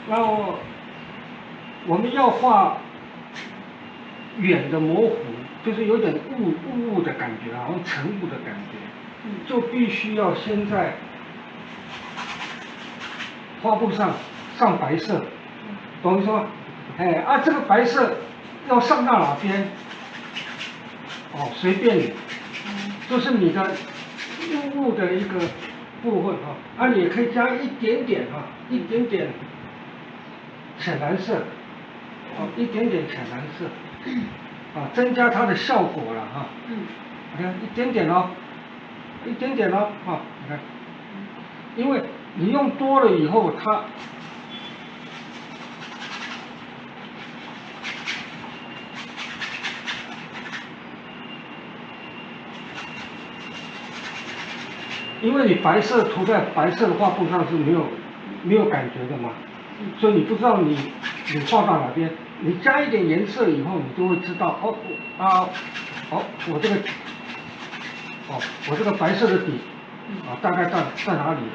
然后我们要画远的模糊，就是有点雾的感觉，好像晨雾的感觉，就必须要先在画布上上白色，懂我意思吗？哎，这个白色要上到哪边？哦，随便你，就是你的雾的一个部分你也可以加一点点一点点浅蓝色，一点点浅蓝色，增加它的效果了你看一点点一点点你看，因为你用多了以后，它因为你白色涂在白色的画布上是没有感觉的嘛，所以你不知道你画到哪边，你加一点颜色以后，你就会知道我这个白色的底大概在哪里了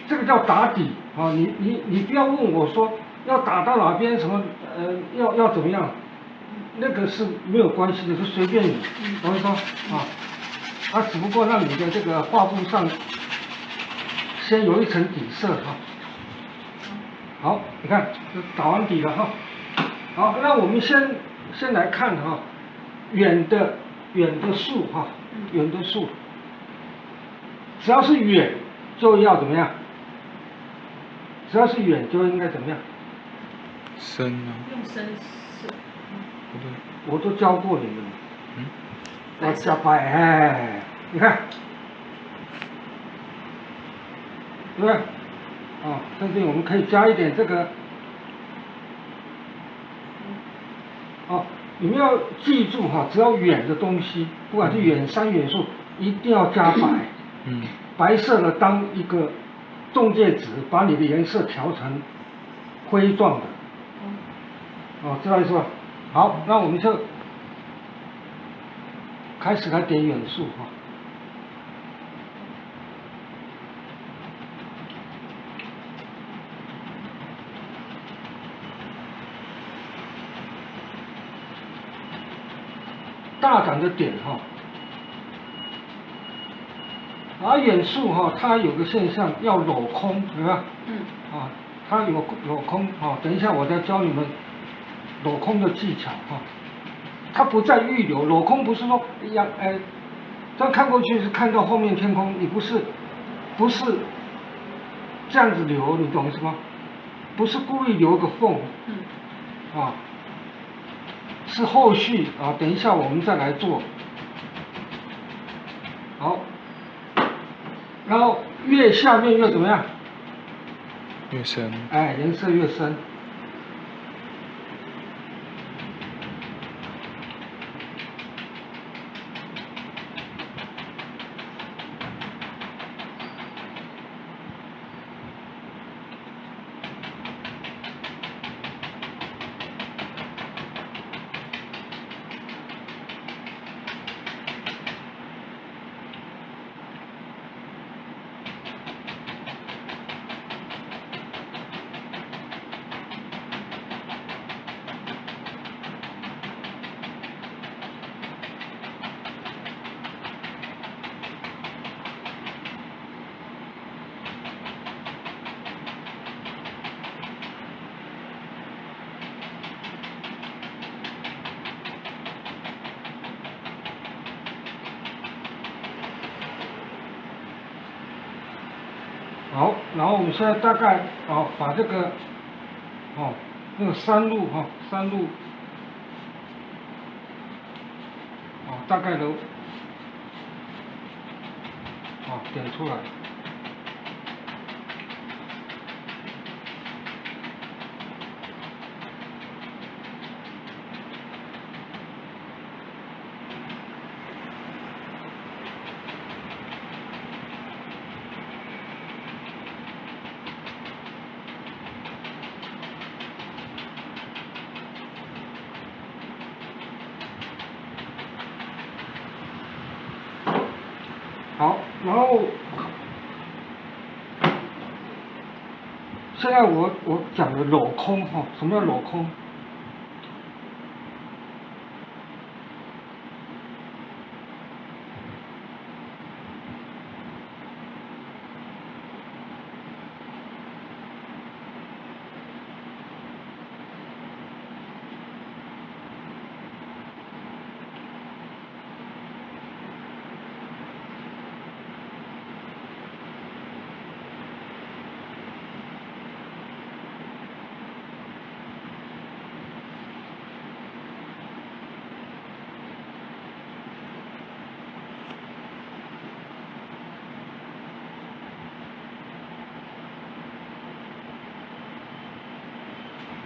这个叫打底你不要问我说要打到哪边什么要怎么样，那个是没有关系的，是随便你，懂我意思吗？它只不过让你的这个画布上先有一层底色好，你看打完底了好，那我们先来看远的树远的树，只要是远就要怎么样？只要是远就应该怎么样？深用深色。不对。我都教过你们了。要加白你看，对不对？甚至我们可以加一点这个。你们要记住只要远的东西，不管是远山远树，一定要加白。白色的当一个中介值，把你的颜色调成灰状的。知道意思吧？好，那我们就开始来点远树大胆的点而远树它有个现象要镂空，对吧？它有镂空等一下我再教你们镂空的技巧它不在预留，镂空不是说这样看过去是看到后面天空，你不是这样子留，你懂意思吗？不是故意留个缝，是后续等一下我们再来做。好，然后越下面越怎么样？越深。颜色越深。好，然后我们现在大概把这个那个山路大概都点出来。好，然后现在我讲的镂空哈，什么叫镂空？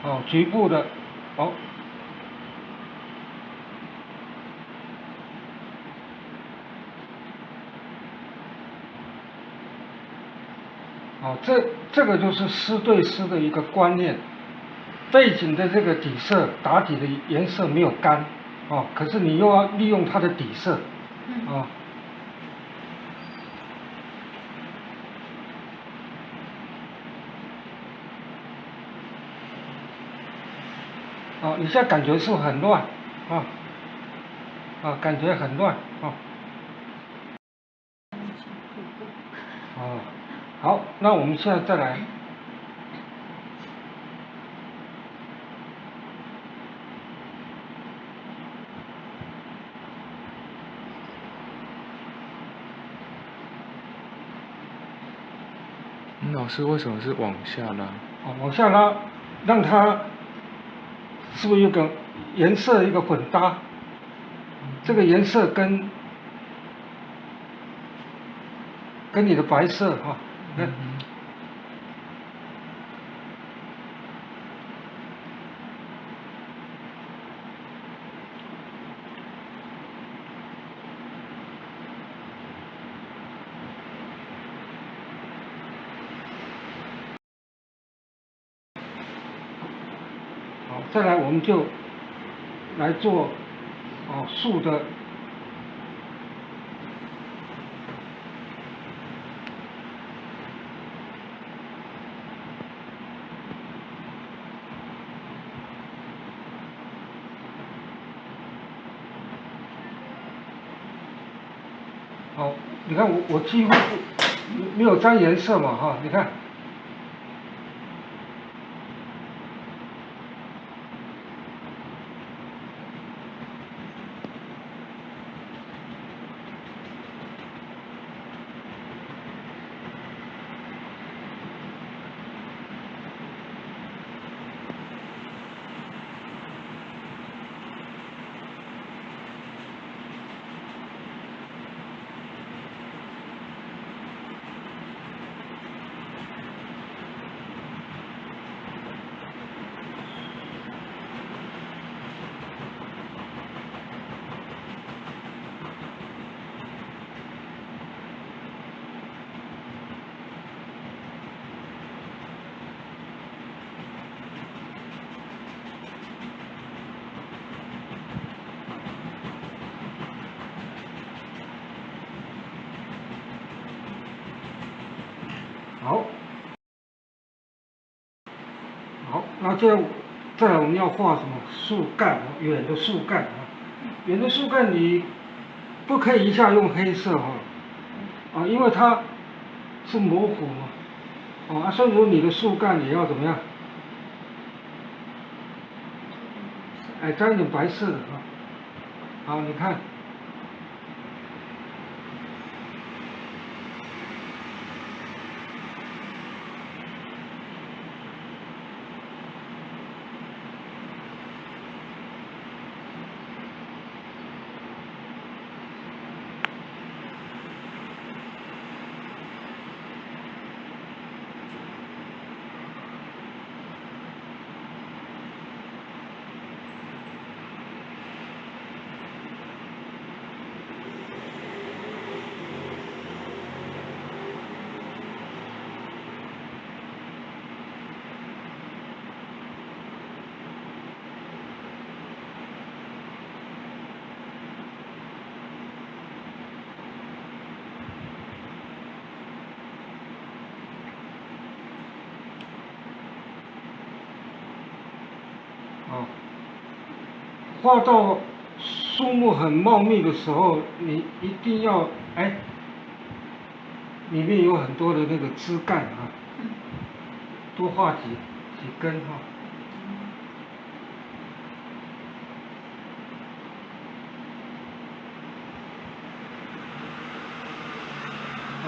哦，局部的，哦，好，这个就是湿对湿的一个观念。背景的这个底色打底的颜色没有干，哦，可是你又要利用它的底色，啊。哦，你现在感觉是不是很乱？啊，啊，感觉很乱，啊。哦，好，那我们现在再来。老师为什么是往下拉？哦，往下拉，让它是不是有个颜色一个混搭？这个颜色跟你的白色哈，好，再来我们就来做树的。好，你看我几乎没有沾颜色嘛哈，你看。好，好，那再来我们要画什么树干？远的树干啊，远的树干你不可以一下用黑色哈，啊，因为它是模糊嘛，啊，所以说你的树干也要怎么样？哎，沾一点白色的啊，好，你看。画到树木很茂密的时候，你一定要里面有很多的那个枝干啊，多画几根哈。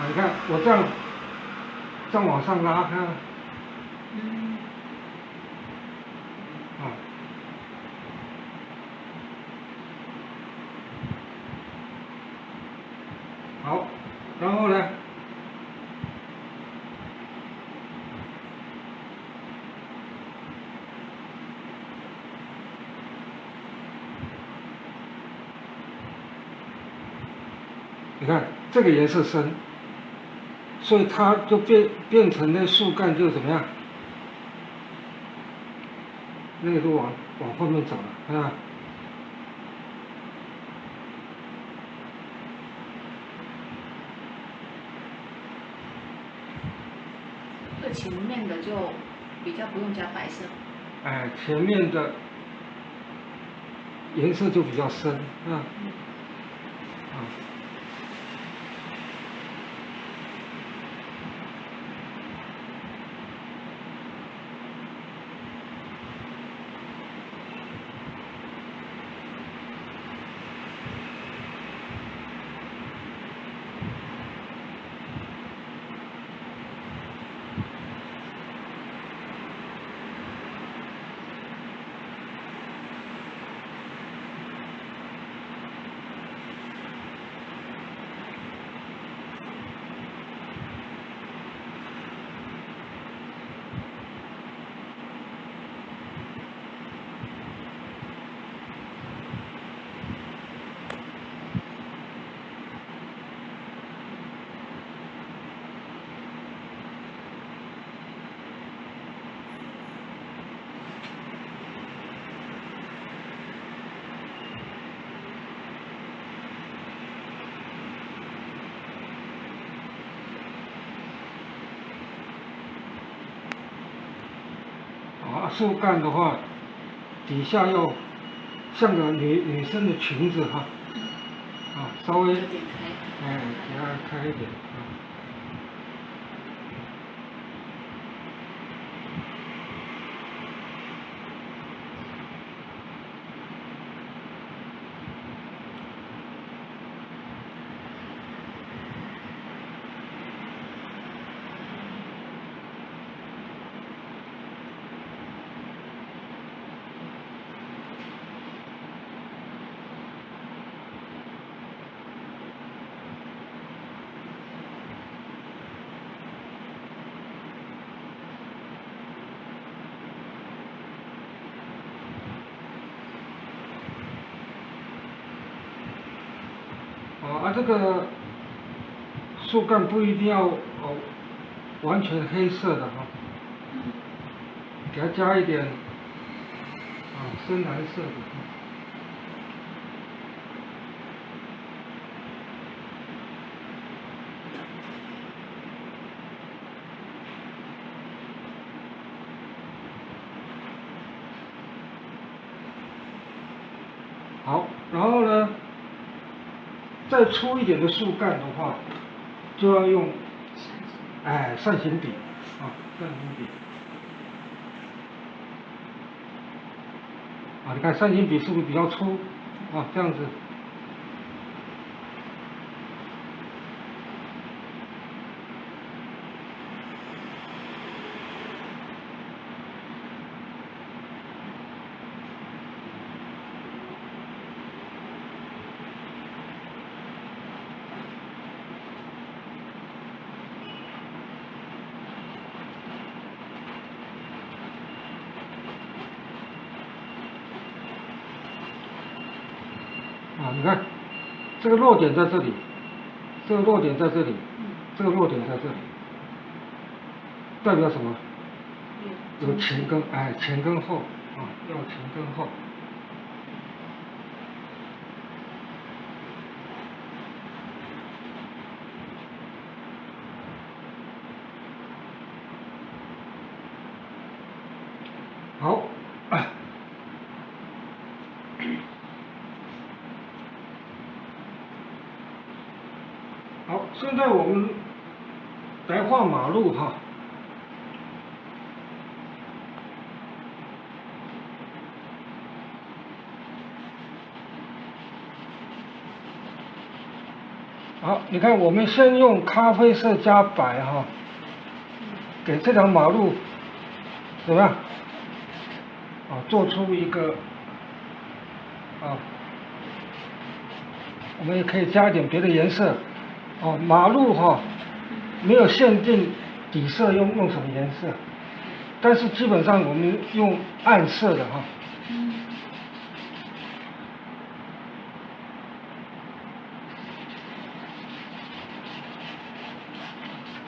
你看我这样往上拉开，好，然后呢，你看这个颜色深，所以它就变成那树干就怎么样？那个就往后面走了，啊。这前面的就比较不用加白色。前面的颜色就比较深，树干的话，底下要像个女生的裙子哈，稍微有点开，给它开一点这个树干不一定要完全黑色的哈，给它加一点深蓝色的。好，然后呢，再粗一点的树干的话，就要用扇形笔扇形笔你看扇形笔是不是比较粗这样子。你看，这个落点在这里，这个落点在这里，这个落点在这里，代表什么？有前跟前跟后要前跟后。好，好，现在我们来画马路哈。好，你看，我们先用咖啡色加白哈，给这条马路怎么样？做出一个我们也可以加一点别的颜色。马路没有限定底色用什么颜色，但是基本上我们用暗色的哈。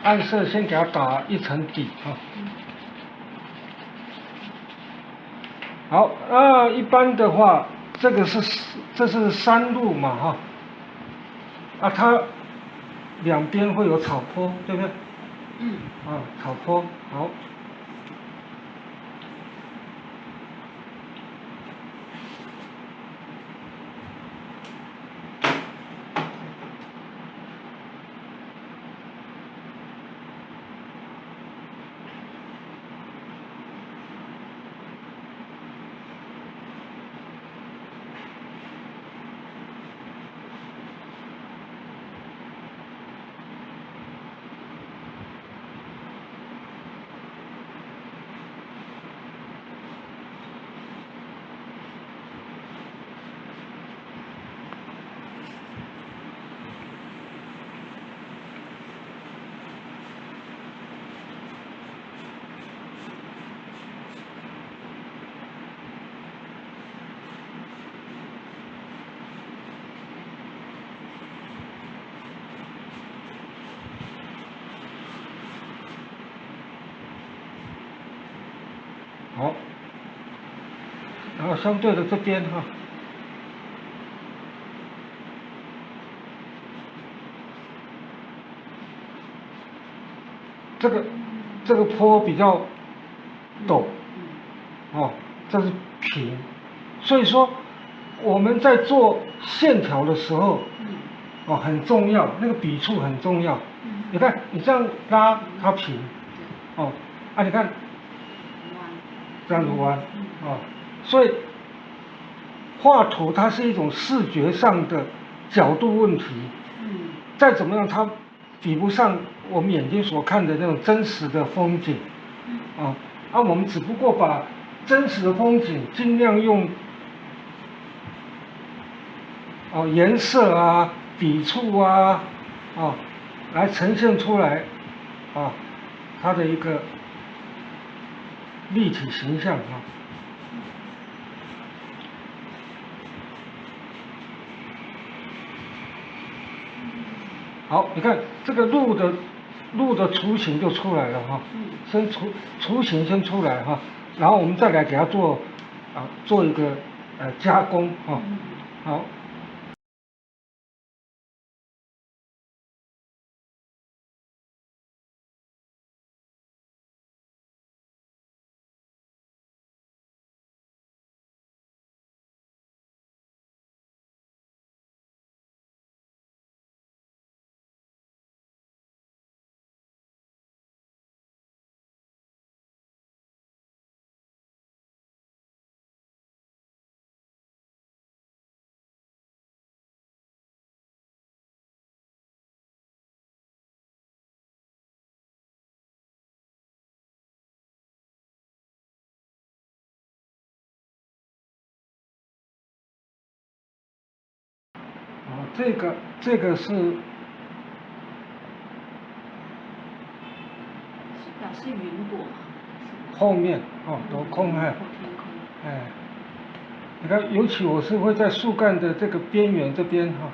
暗色先给它打一层底哈。好，一般的话，这是山路嘛哈，它两边会有草坡，对不对？草坡好。好，然后相对的这边哈，这个坡比较陡，这是平，所以说我们在做线条的时候，很重要，那个笔触很重要。你看，你这样拉它平，你看。这样子弯，所以画图它是一种视觉上的角度问题，再怎么样它比不上我们眼睛所看的那种真实的风景，我们只不过把真实的风景尽量用颜色啊、笔触啊，来呈现出来，它的一个立体形象啊。好，你看这个路的雏形就出来了哈，先雏形先出来哈，然后我们再来给它做一个加工哈，好。这个是表示云朵嘛？后面镂空你看，尤其我是会在树干的这个边缘这边哈。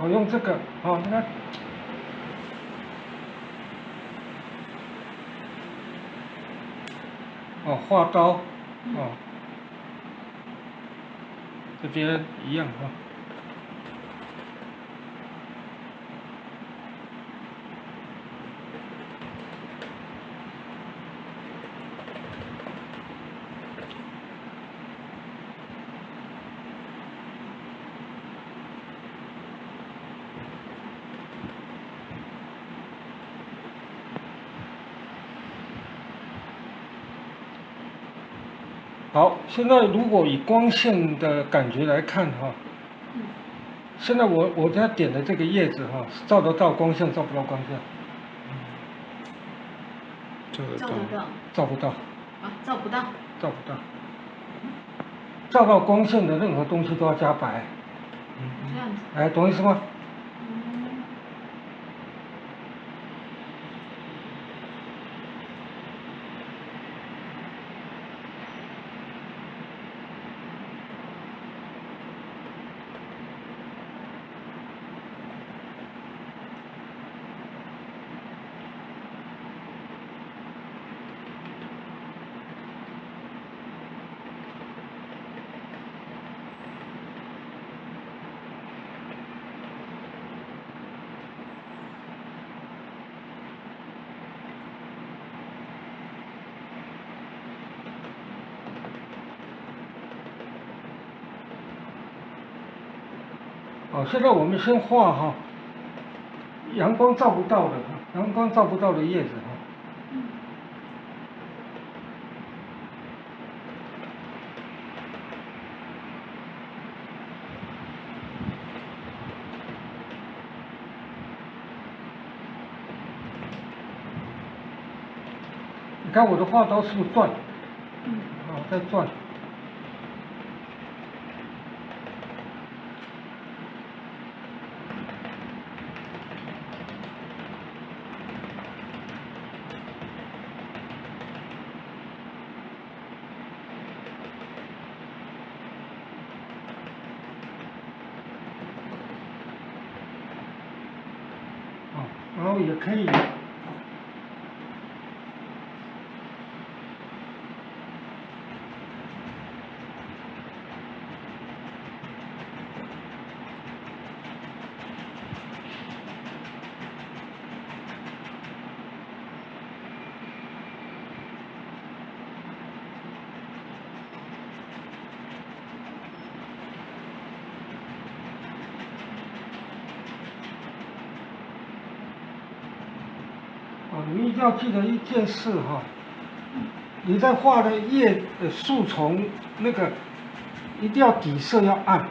我用这个，你看，画刀，这边一样啊。好，现在如果以光线的感觉来看哈，现在我在点的这个叶子哈，照得到光线，照不到光线？照得到。照不到。啊，照不到。照不到。照到光线的任何东西都要加白。这样子。哎，懂意思吗？好，现在我们先画哈，阳光照不到的叶子哈。你看我的画刀是不是转？在转。然后也可以。你们一定要记得一件事哈，你在画的树丛那个一定要底色要暗。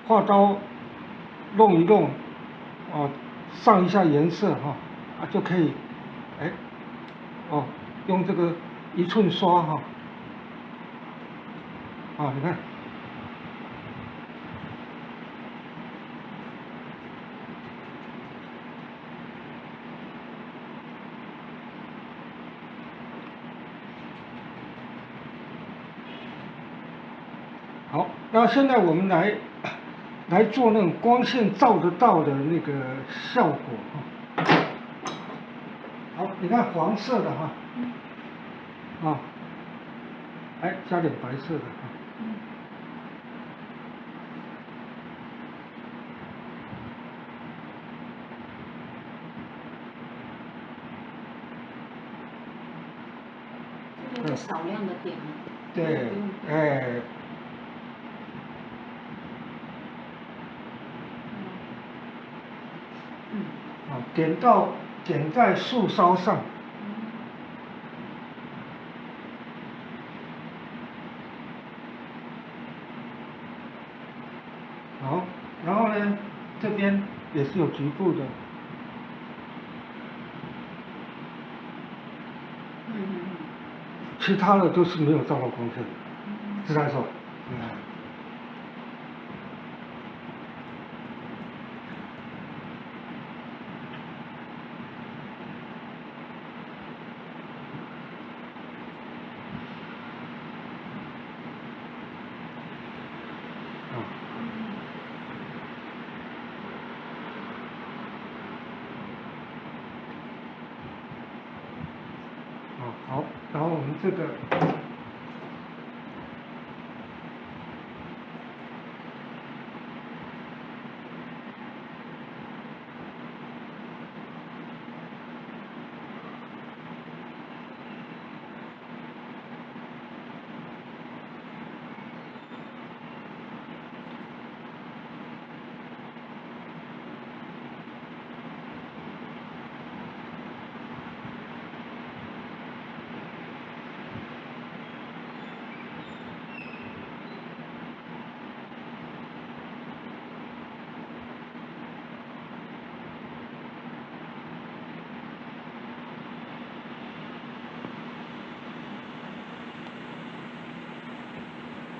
画刀弄一弄，上一下颜色哈，就可以，用这个1寸刷哈，你看，好，那现在我们来做那种光线照得到的那个效果哈。好，你看黄色的哈，加点白色的哈。这个少量的点。对，点在树梢上。好，然后呢，这边也是有局部的。其他的都是没有照到光线，是这样说。好，然后我们这个。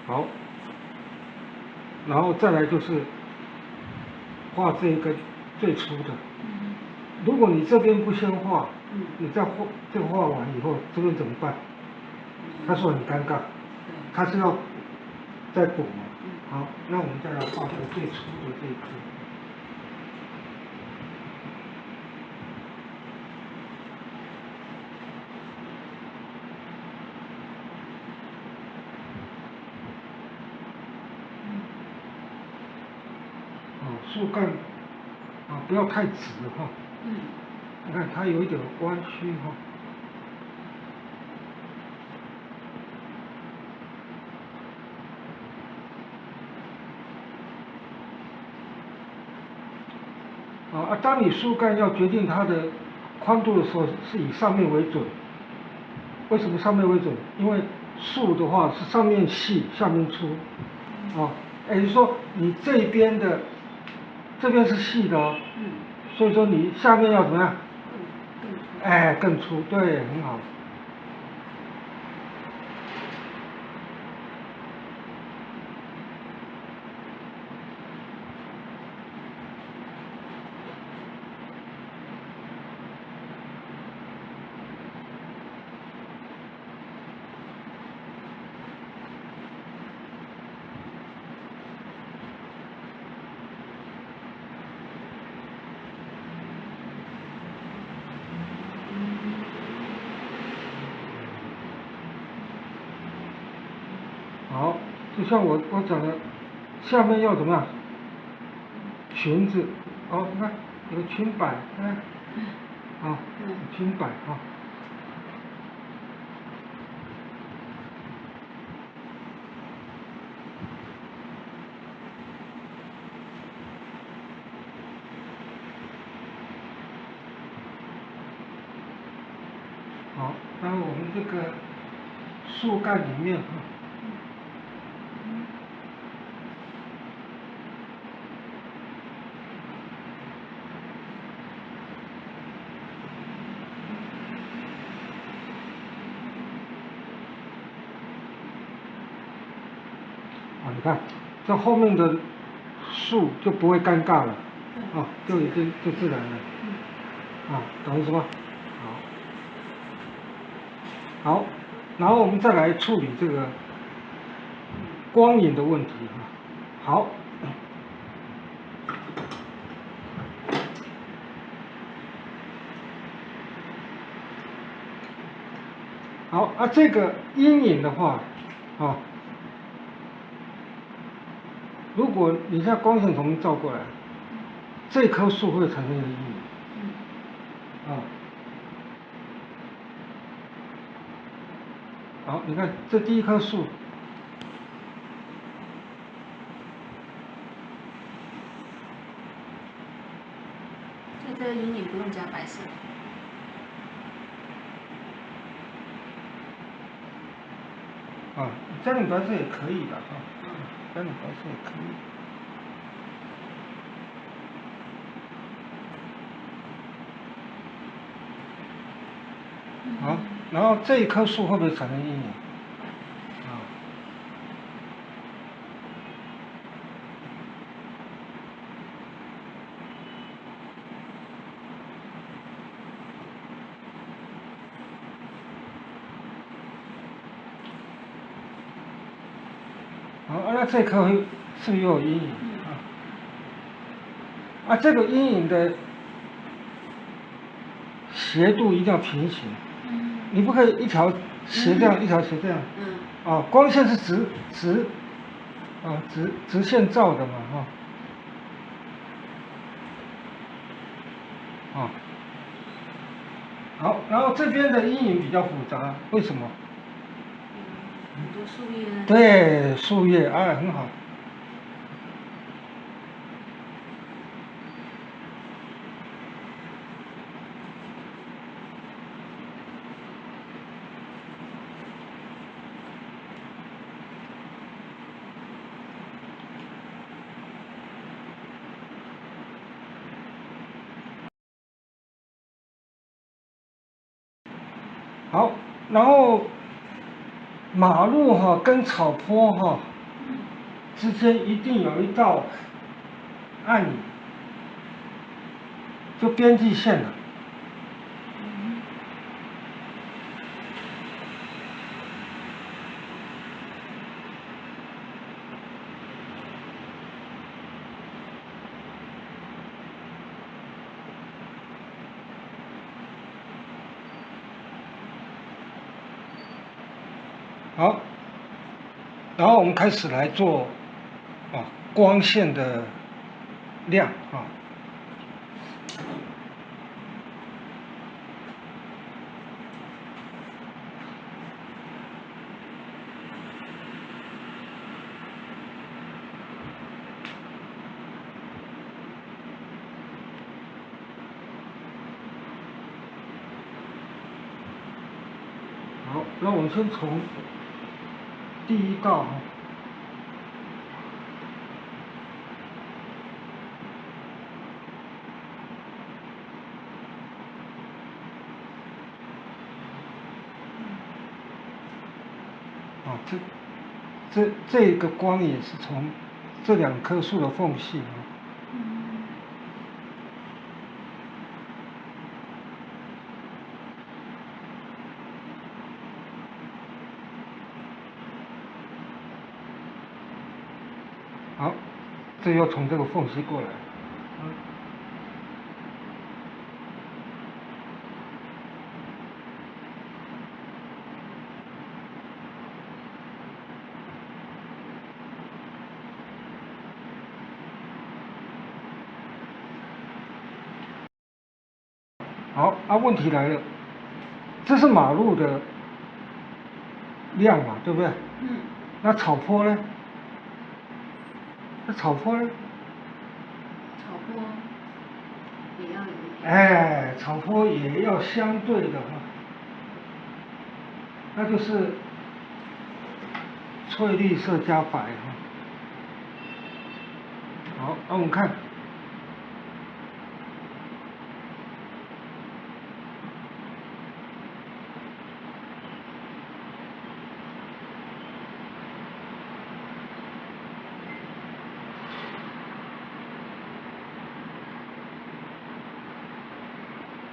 好，然后再来就是画这个最初的。如果你这边不先画，你再画这个画完以后，这边怎么办？他说很尴尬，他是要再补嘛。好，那我们再来画这个最初的这一颗。树干不要太直哈。你看它有一点弯曲哈。当你树干要决定它的宽度的时候，是以上面为准。为什么上面为准？因为树的话是上面细，下面粗。也就是说你这边是细的哦。所以说你下面要怎么样？更粗，对，很好。好，就像我讲的，下面要怎么样？裙子，你看有裙摆，裙摆啊。好，然后我们这个树干里面你看这后面的树就不会尴尬了，就已经就自然了，懂意思吗？好，然后我们再来处理这个光影的问题好。好，这个阴影的话，如果你像光线从照过来，这棵树会产生一个阴影。好，你看这第一棵树，所以这个阴影不用加白色。加点白色也可以的加点白色也可以。好，然后这一棵树会不会产生阴影？啊。好，那这棵是不是又有阴影？啊，这个阴影的斜度一定要平行，你不可以一条斜这样，一条斜这样。啊，光线是直线照的嘛，好，然后这边的阴影比较复杂，为什么？很多树叶。对，树叶，哎，很好。好，然后马路跟草坡之间一定有一道暗影，就边际线了。好，然后我们开始来做光线的量好，那我们先从第一道这个光也是从这两棵树的缝隙好，这又从这个缝隙过来。好，问题来了，这是马路的量嘛，对不对？那草坡呢？那草坡呢？草坡也要有一点。哎，草坡也要相对的那就是翠绿色加白好，那我们看。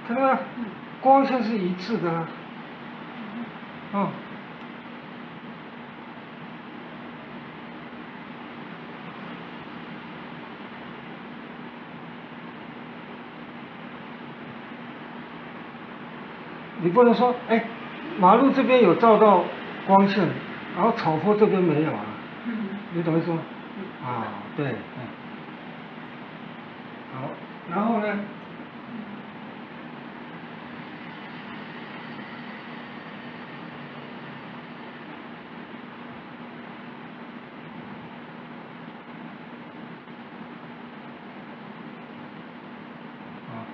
看到没？光线是一致的你不能说，哎，马路这边有照到光线，然后草坡这边没有你懂意思吗？对，好，然后呢？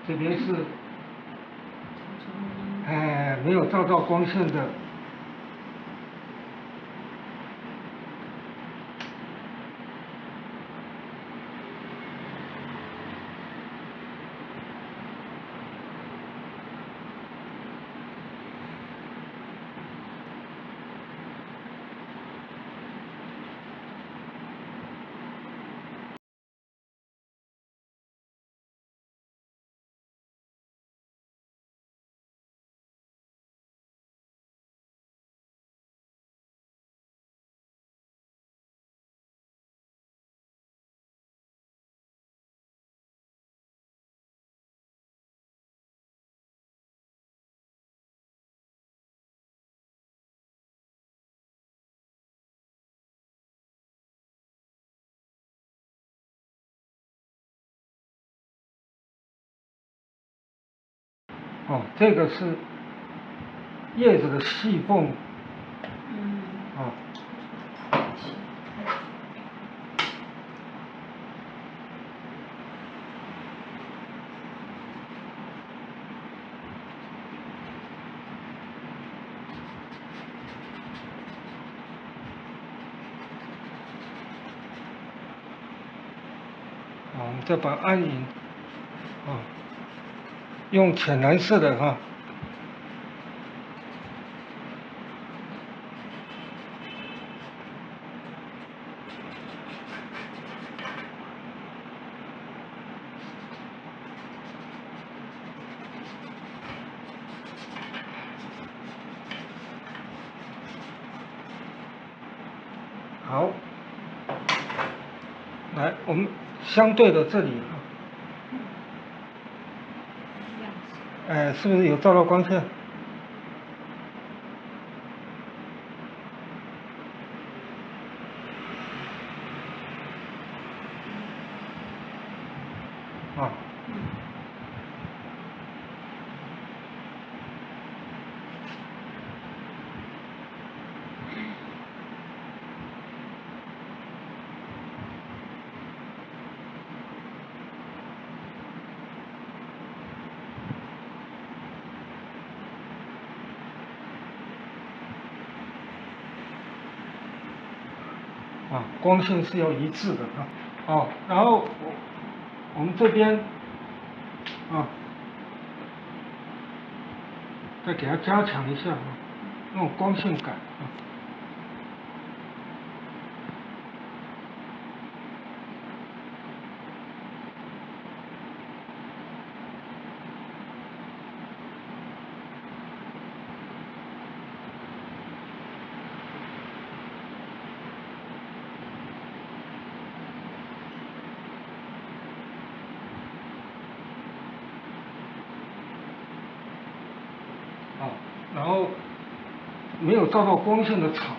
这边是，没有照到光线的。哦，这个是叶子的细缝，啊。我们再把暗影，用浅蓝色的哈，好，来，我们相对的这里哈，是不是有照到光线？啊。光线是要一致的啊。然后我们这边再给它加强一下那种光线感然后没有照到光线的草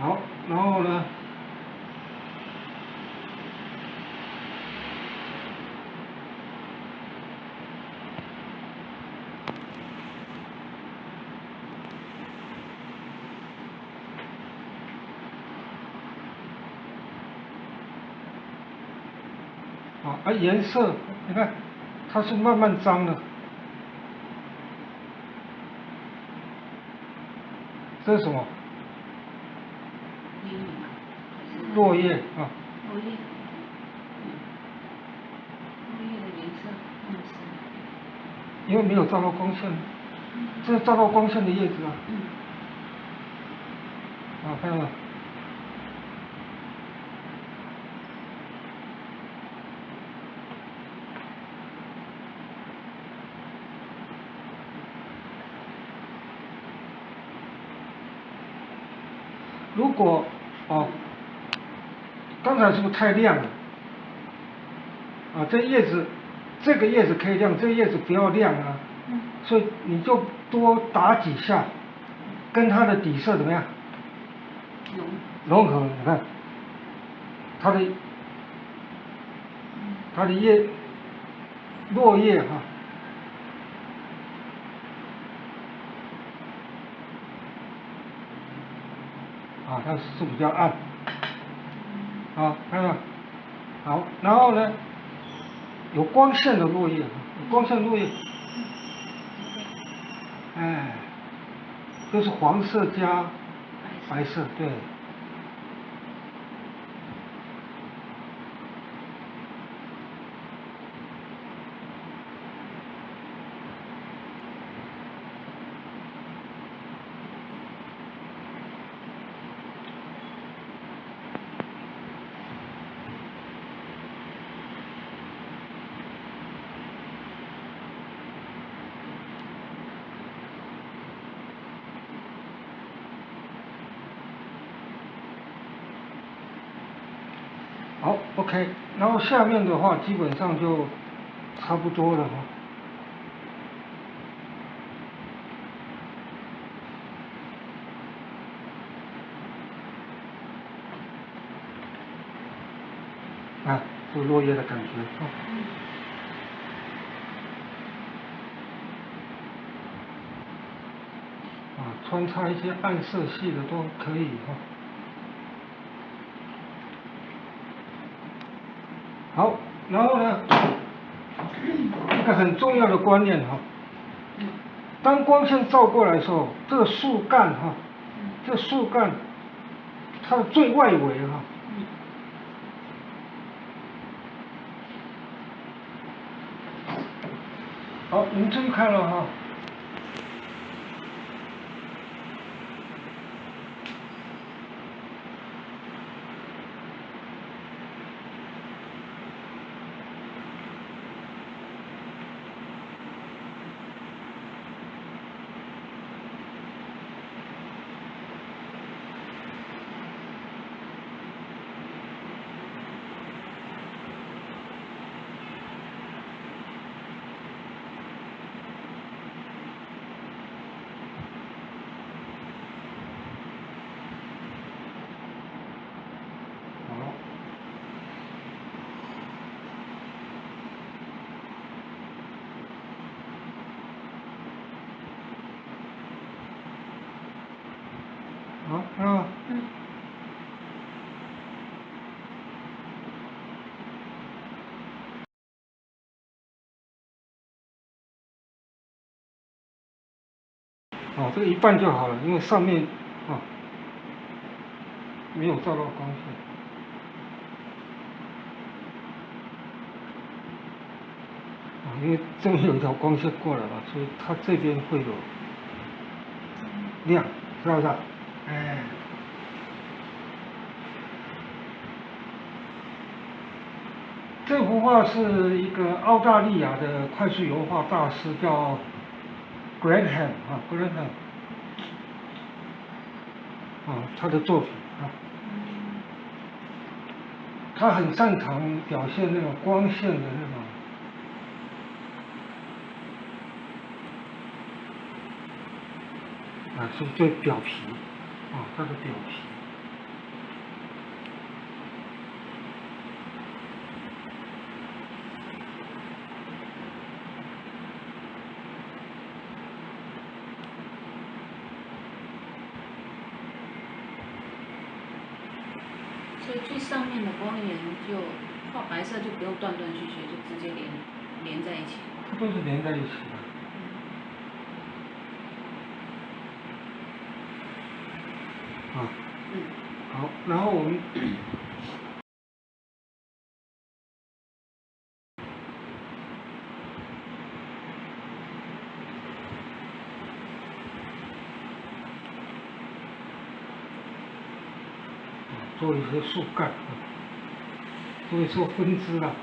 好，然后呢，颜色你看它是慢慢脏的，这是什么？落叶啊。落叶，落叶的颜色很深。因为没有照到光线，这是照到光线的叶子啊。看到没有？如果刚才是不是太亮了？这个叶子可以亮，这个叶子不要亮啊。所以你就多打几下，跟它的底色怎么样？融合，你看，它的落叶它是比较暗，看到没有？好，然后呢，有光线的落叶，有光线落叶，就是黄色加白色，对。好 ，OK，然后下面的话基本上就差不多了哈。啊，这落叶的感觉啊。啊，穿插一些暗色系的都可以哈。好，然后呢，一个很重要的观念哈，当光线照过来的时候，这个树干哈，这树干它的最外围哈。好，你们注意看了哈。好，啊。哦，这个一半就好了，因为上面啊没有照到光线。啊，因为这边有一条光线过来了，所以它这边会有亮，知道不知道？哎。这幅画是一个澳大利亚的快速油画大师，叫 Graham 啊 ，Graham 啊，他的作品啊，他很擅长表现那种光线的那种啊，是最表皮啊，他的表皮。所以最上面的光源就画白色就不用断断续续，就直接连在一起。它都是连在一起的。啊。好，然后我们做一些树干，做一些分支了。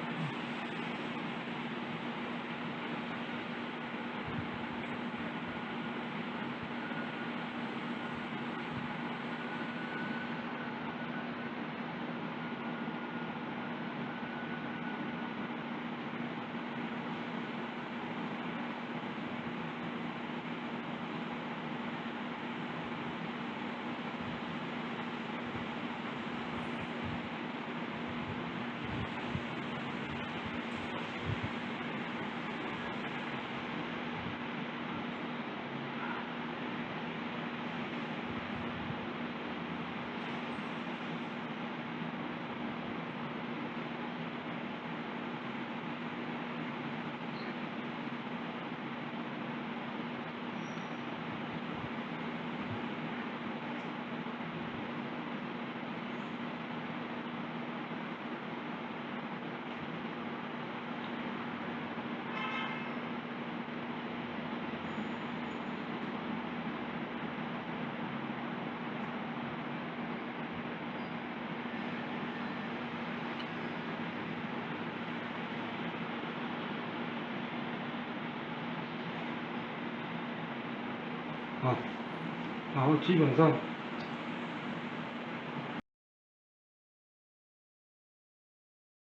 啊，然后基本上